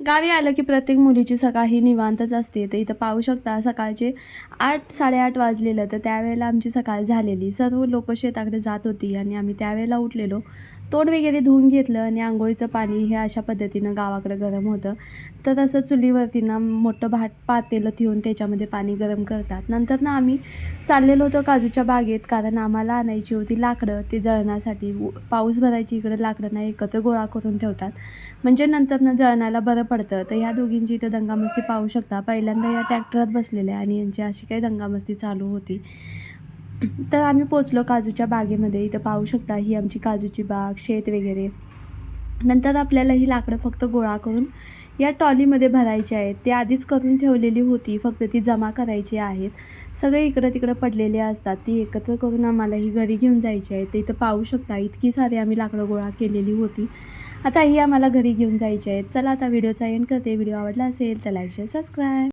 गावी आलं की प्रत्येक मुलीची सकाळ ही निवांतच असते. तर इथं पाहू शकता सकाळचे 8 8:30 वाजलेलं. तर त्यावेळेला आमची सकाळ झालेली. सर्व लोकं शेताकडे जात होती आणि आम्ही त्यावेळेला उठलेलो. तोंड वगैरे धुवून घेतलं आणि अंघोळीचं पाणी हे अशा पद्धतीनं गावाकडं गरम होतं. तर तसं चुलीवरती ना मोठं पातेलं ठेवून त्याच्यामध्ये पाणी गरम करतात. नंतर ना आम्ही चाललेलो होतो काजूच्या बागेत, कारण आम्हाला आणायची होती लाकडं ते जळणासाठी. पाऊस भरायची इकडे लाकडं नाही एकत्र गोळा करून ठेवतात, म्हणजे नंतर जळणाला बरं पडतं. तर ह्या दोघींची इथं दंगामस्ती पाहू शकता. पहिल्यांदा या ट्रॅक्टरात बसलेल्या आणि यांची अशी काही दंगामस्ती चालू होती. तर आम्ही पोचलो काजूच्या बागेमध्ये. इथं पाहू शकता ही आमची काजूची बाग, शेत वगैरे. नंतर आपल्याला ही लाकडं फक्त गोळा करून या ट्रॉलीमध्ये भरायची आहेत. ती आधीच करून ठेवलेली होती, फक्त ती जमा करायची आहेत. सगळे इकडं-तिकडं पडलेले असतात. ती एकत्र करून आम्हाला ही घरी घेऊन जायची आहे. तर इथं पाहू शकता इतकी सारी आम्ही लाकडं गोळा केलेली होती. आता ही आम्हाला घरी घेऊन जायची आहेत. चला आता व्हिडिओचा एंड करते. व्हिडिओ आवडला असेल तर लाईक, शेअर, सबस्क्राईब.